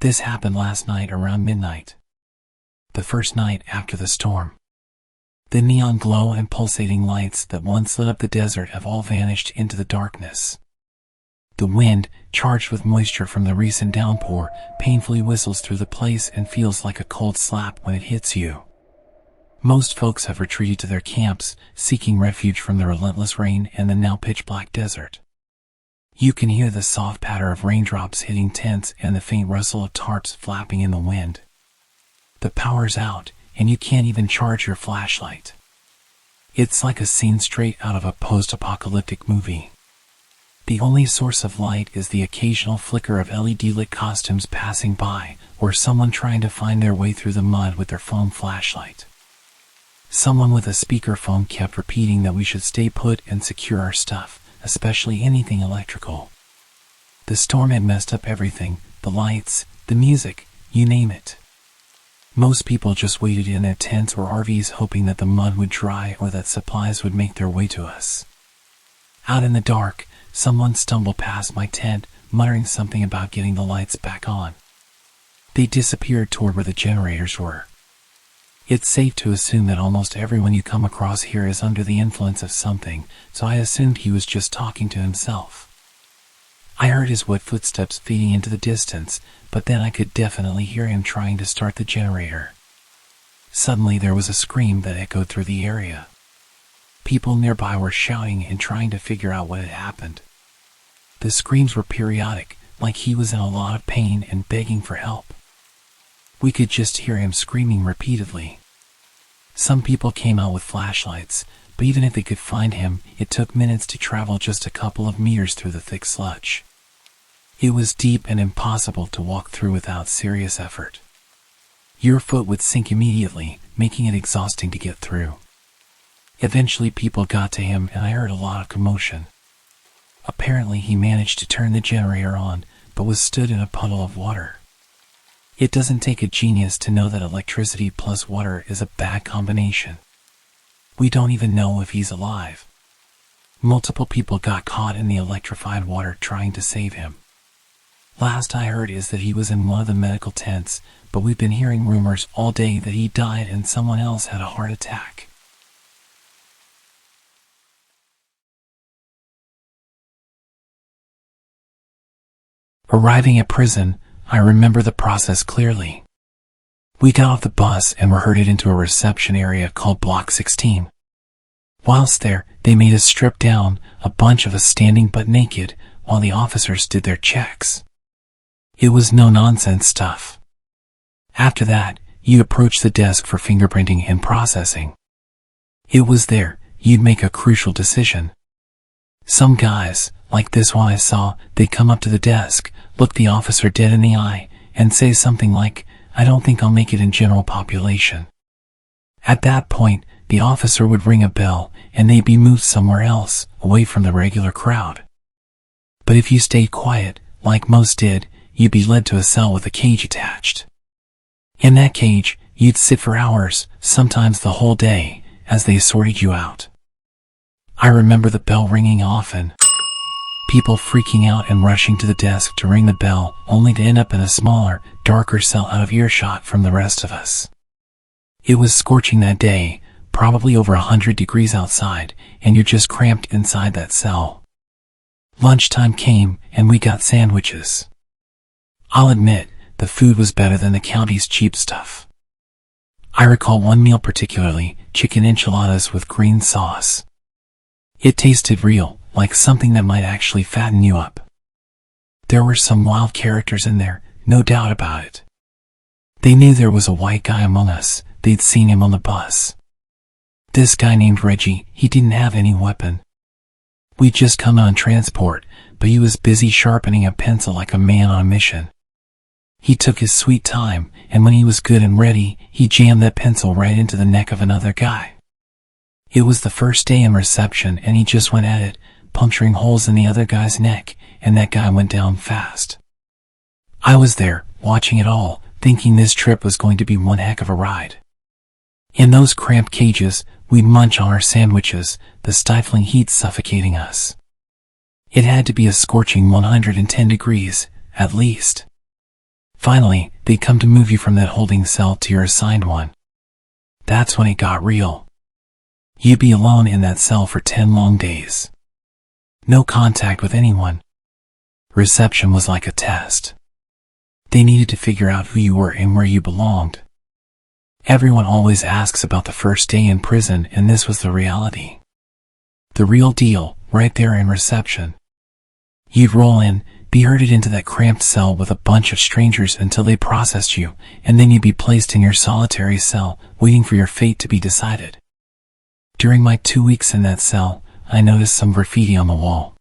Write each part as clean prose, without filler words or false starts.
This happened last night around midnight. The first night after the storm. The neon glow and pulsating lights that once lit up the desert have all vanished into the darkness. The wind, charged with moisture from the recent downpour, painfully whistles through the place and feels like a cold slap when it hits you. Most folks have retreated to their camps, seeking refuge from the relentless rain and the now pitch-black desert. You can hear the soft patter of raindrops hitting tents and the faint rustle of tarps flapping in the wind. The power's out, and you can't even charge your flashlight. It's like a scene straight out of a post-apocalyptic movie. The only source of light is the occasional flicker of LED-lit costumes passing by, or someone trying to find their way through the mud with their phone flashlight. Someone with a speakerphone kept repeating that we should stay put and secure our stuff, especially anything electrical. The storm had messed up everything, the lights, the music, you name it. Most people just waited in their tents or RVs hoping that the mud would dry or that supplies would make their way to us. Out in the dark, someone stumbled past my tent, muttering something about getting the lights back on. They disappeared toward where the generators were. It's safe to assume that almost everyone you come across here is under the influence of something, so I assumed he was just talking to himself. I heard his wet footsteps fading into the distance, but then I could definitely hear him trying to start the generator. Suddenly there was a scream that echoed through the area. People nearby were shouting and trying to figure out what had happened. The screams were periodic, like he was in a lot of pain and begging for help. We could just hear him screaming repeatedly. Some people came out with flashlights, but even if they could find him, it took minutes to travel just a couple of meters through the thick sludge. It was deep and impossible to walk through without serious effort. Your foot would sink immediately, making it exhausting to get through. Eventually people got to him and I heard a lot of commotion. Apparently he managed to turn the generator on, but was stood in a puddle of water. It doesn't take a genius to know that electricity plus water is a bad combination. We don't even know if he's alive. Multiple people got caught in the electrified water trying to save him. Last I heard is that he was in one of the medical tents, but we've been hearing rumors all day that he died and someone else had a heart attack. Arriving at prison, I remember the process clearly. We got off the bus and were herded into a reception area called Block 16. Whilst there, they made us strip down, a bunch of us standing butt naked, while the officers did their checks. It was no-nonsense stuff. After that, you approach the desk for fingerprinting and processing. It was there, you'd make a crucial decision. Some guys, like this one I saw, they'd come up to the desk, look the officer dead in the eye, and say something like, "I don't think I'll make it in general population." At that point, the officer would ring a bell, and they'd be moved somewhere else, away from the regular crowd. But if you stayed quiet, like most did, you'd be led to a cell with a cage attached. In that cage, you'd sit for hours, sometimes the whole day, as they sorted you out. I remember the bell ringing often. People freaking out and rushing to the desk to ring the bell, only to end up in a smaller, darker cell out of earshot from the rest of us. It was scorching that day, probably over 100 degrees outside, and you're just cramped inside that cell. Lunchtime came, and we got sandwiches. I'll admit, the food was better than the county's cheap stuff. I recall one meal particularly, chicken enchiladas with green sauce. It tasted real, like something that might actually fatten you up. There were some wild characters in there, no doubt about it. They knew there was a white guy among us, they'd seen him on the bus. This guy named Reggie, he didn't have any weapon. We'd just come on transport, but he was busy sharpening a pencil like a man on a mission. He took his sweet time, and when he was good and ready, he jammed that pencil right into the neck of another guy. It was the first day in reception and he just went at it, puncturing holes in the other guy's neck, and that guy went down fast. I was there, watching it all, thinking this trip was going to be one heck of a ride. In those cramped cages, we'd munch on our sandwiches, the stifling heat suffocating us. It had to be a scorching 110 degrees, at least. Finally, they'd come to move you from that holding cell to your assigned one. That's when it got real. You'd be alone in that cell for 10 long days. No contact with anyone. Reception was like a test. They needed to figure out who you were and where you belonged. Everyone always asks about the first day in prison, and this was the reality. The real deal, right there in reception. You'd roll in, be herded into that cramped cell with a bunch of strangers until they processed you, and then you'd be placed in your solitary cell, waiting for your fate to be decided. During my 2 weeks in that cell, I noticed some graffiti on the wall.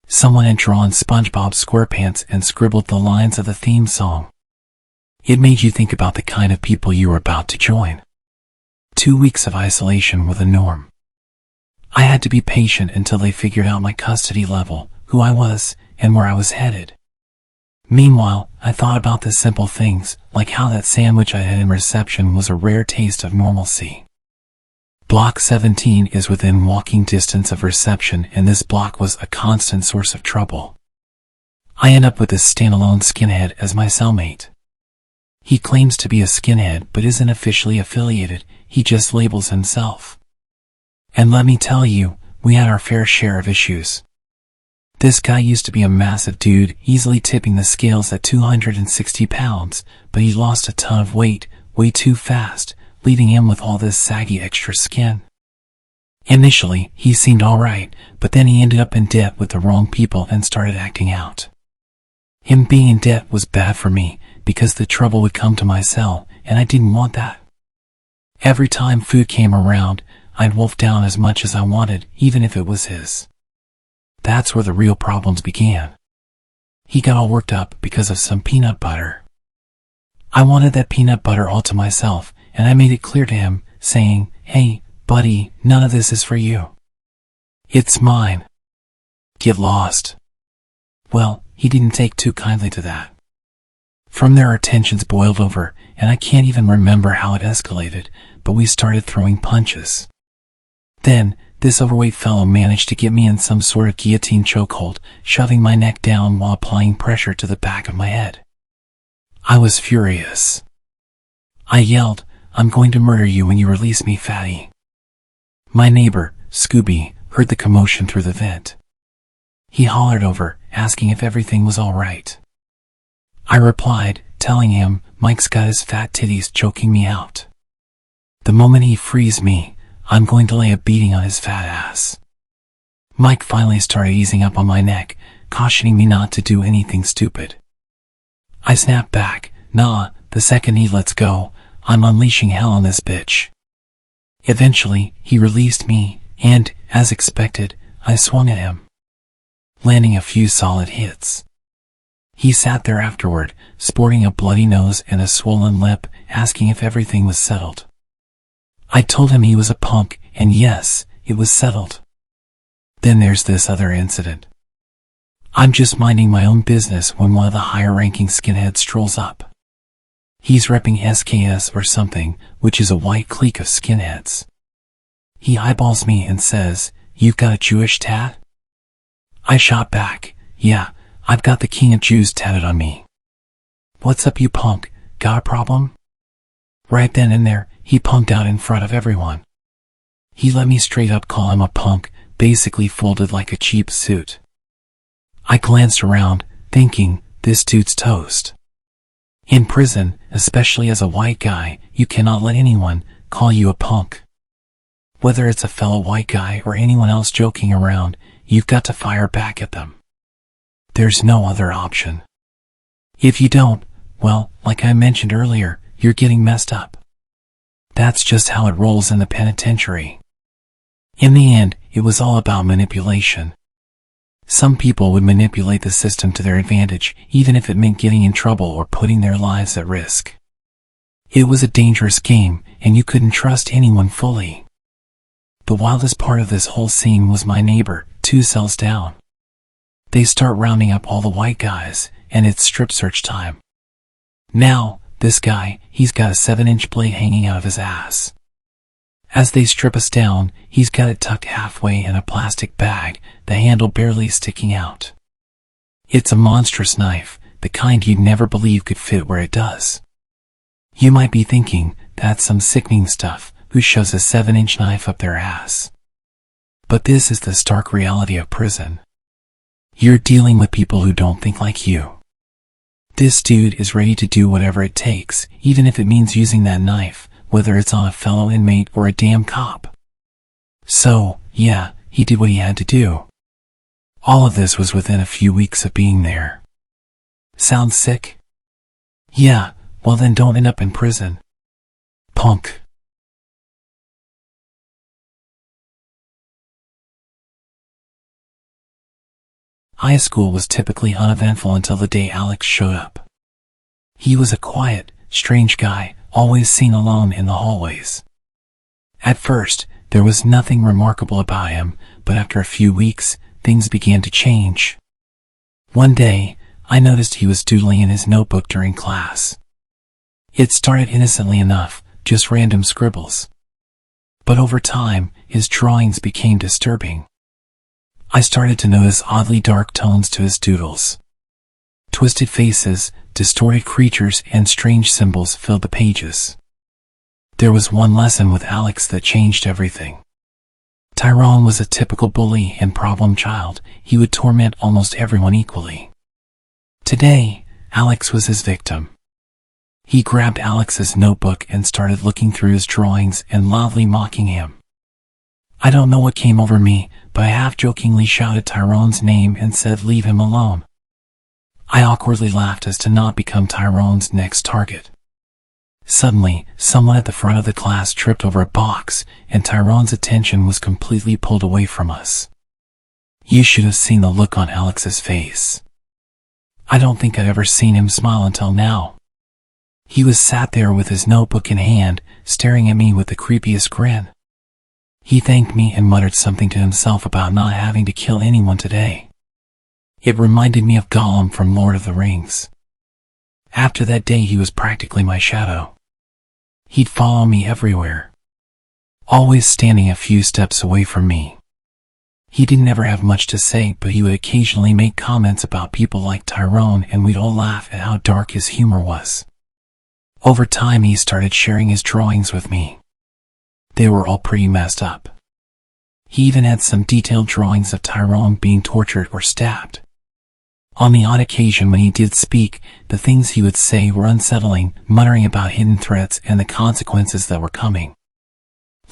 Someone had drawn SpongeBob SquarePants and scribbled the lines of the theme song. It made you think about the kind of people you were about to join. 2 weeks of isolation were the norm. I had to be patient until they figured out my custody level, who I was, and where I was headed. Meanwhile, I thought about the simple things, like how that sandwich I had in reception was a rare taste of normalcy. Block 17 is within walking distance of reception, and this block was a constant source of trouble. I end up with this standalone skinhead as my cellmate. He claims to be a skinhead but isn't officially affiliated, he just labels himself. And let me tell you, we had our fair share of issues. This guy used to be a massive dude, easily tipping the scales at 260 pounds, but he lost a ton of weight, way too fast, leaving him with all this saggy extra skin. Initially, he seemed alright, but then he ended up in debt with the wrong people and started acting out. Him being in debt was bad for me, because the trouble would come to my cell, and I didn't want that. Every time food came around, I'd wolf down as much as I wanted, even if it was his. That's where the real problems began. He got all worked up because of some peanut butter. I wanted that peanut butter all to myself, and I made it clear to him, saying, "Hey, buddy, none of this is for you. It's mine. Get lost." Well, he didn't take too kindly to that. From there our tensions boiled over, and I can't even remember how it escalated, but we started throwing punches. Then, this overweight fellow managed to get me in some sort of guillotine chokehold, shoving my neck down while applying pressure to the back of my head. I was furious. I yelled, "I'm going to murder you when you release me, fatty." My neighbor, Scooby, heard the commotion through the vent. He hollered over, asking if everything was all right. I replied, telling him Mike's got his fat titties choking me out. The moment he frees me, I'm going to lay a beating on his fat ass. Mike finally started easing up on my neck, cautioning me not to do anything stupid. I snapped back, "Nah, the second he lets go, I'm unleashing hell on this bitch." Eventually, he released me, and, as expected, I swung at him, landing a few solid hits. He sat there afterward, sporting a bloody nose and a swollen lip, asking if everything was settled. I told him he was a punk, and yes, it was settled. Then there's this other incident. I'm just minding my own business when one of the higher-ranking skinheads strolls up. He's repping SKS or something, which is a white clique of skinheads. He eyeballs me and says, "You've got a Jewish tat?" I shot back, "Yeah, I've got the King of Jews tatted on me." "What's up, you punk? Got a problem?" Right then and there, he punked out in front of everyone. He let me straight up call him a punk, basically folded like a cheap suit. I glanced around, thinking, this dude's toast. In prison, especially as a white guy, you cannot let anyone call you a punk. Whether it's a fellow white guy or anyone else joking around, you've got to fire back at them. There's no other option. If you don't, well, like I mentioned earlier, you're getting messed up. That's just how it rolls in the penitentiary. In the end, it was all about manipulation. Some people would manipulate the system to their advantage, even if it meant getting in trouble or putting their lives at risk. It was a dangerous game, and you couldn't trust anyone fully. The wildest part of this whole scene was my neighbor, 2 cells down. They start rounding up all the white guys, and it's strip search time. Now, this guy, he's got a 7-inch blade hanging out of his ass. As they strip us down, he's got it tucked halfway in a plastic bag, the handle barely sticking out. It's a monstrous knife, the kind you'd never believe could fit where it does. You might be thinking, that's some sickening stuff, who shoves a 7-inch knife up their ass? But this is the stark reality of prison. You're dealing with people who don't think like you. This dude is ready to do whatever it takes, even if it means using that knife, whether it's on a fellow inmate or a damn cop. So, yeah, he did what he had to do. All of this was within a few weeks of being there. Sounds sick? Yeah, well then don't end up in prison. Punk. High school was typically uneventful until the day Alex showed up. He was a quiet, strange guy, always seen alone in the hallways. At first, there was nothing remarkable about him, but after a few weeks, things began to change. One day, I noticed he was doodling in his notebook during class. It started innocently enough, just random scribbles. But over time, his drawings became disturbing. I started to notice oddly dark tones to his doodles. Twisted faces, distorted creatures, and strange symbols filled the pages. There was one lesson with Alex that changed everything. Tyrone was a typical bully and problem child. He would torment almost everyone equally. Today, Alex was his victim. He grabbed Alex's notebook and started looking through his drawings and loudly mocking him. I don't know what came over me, but I half-jokingly shouted Tyrone's name and said, "Leave him alone." I awkwardly laughed as to not become Tyrone's next target. Suddenly, someone at the front of the class tripped over a box, and Tyrone's attention was completely pulled away from us. You should have seen the look on Alex's face. I don't think I'd ever seen him smile until now. He was sat there with his notebook in hand, staring at me with the creepiest grin. He thanked me and muttered something to himself about not having to kill anyone today. It reminded me of Gollum from Lord of the Rings. After that day he was practically my shadow. He'd follow me everywhere, always standing a few steps away from me. He didn't ever have much to say, but he would occasionally make comments about people like Tyrone, and we'd all laugh at how dark his humor was. Over time he started sharing his drawings with me. They were all pretty messed up. He even had some detailed drawings of Tyrone being tortured or stabbed. On the odd occasion when he did speak, the things he would say were unsettling, muttering about hidden threats and the consequences that were coming.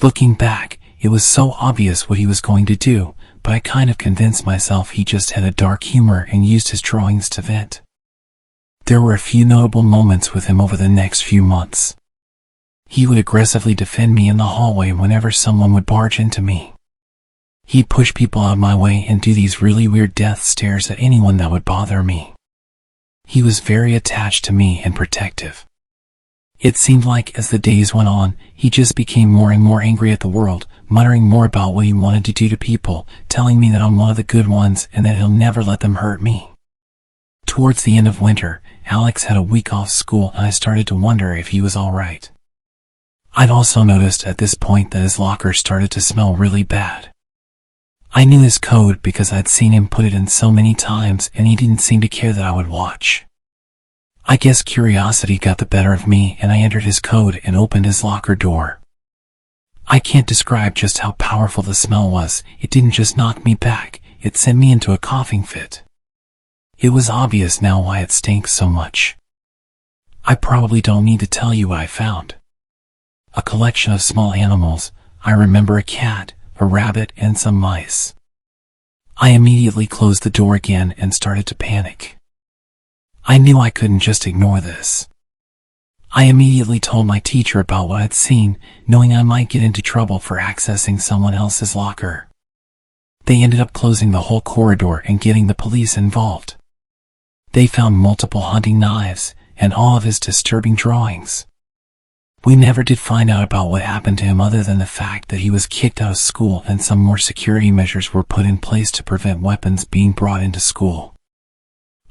Looking back, it was so obvious what he was going to do, but I kind of convinced myself he just had a dark humor and used his drawings to vent. There were a few notable moments with him over the next few months. He would aggressively defend me in the hallway whenever someone would barge into me. He'd push people out of my way and do these really weird death stares at anyone that would bother me. He was very attached to me and protective. It seemed like as the days went on, he just became more and more angry at the world, muttering more about what he wanted to do to people, telling me that I'm one of the good ones and that he'll never let them hurt me. Towards the end of winter, Alex had a week off school and I started to wonder if he was all right. I'd also noticed at this point that his locker started to smell really bad. I knew his code because I'd seen him put it in so many times and he didn't seem to care that I would watch. I guess curiosity got the better of me and I entered his code and opened his locker door. I can't describe just how powerful the smell was. It didn't just knock me back, it sent me into a coughing fit. It was obvious now why it stank so much. I probably don't need to tell you what I found. A collection of small animals. I remember a cat, a rabbit, and some mice. I immediately closed the door again and started to panic. I knew I couldn't just ignore this. I immediately told my teacher about what I'd seen, knowing I might get into trouble for accessing someone else's locker. They ended up closing the whole corridor and getting the police involved. They found multiple hunting knives and all of his disturbing drawings. We never did find out about what happened to him other than the fact that he was kicked out of school and some more security measures were put in place to prevent weapons being brought into school.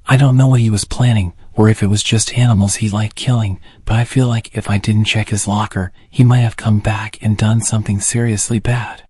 I don't know what he was planning or if it was just animals he liked killing, but I feel like if I didn't check his locker, he might have come back and done something seriously bad.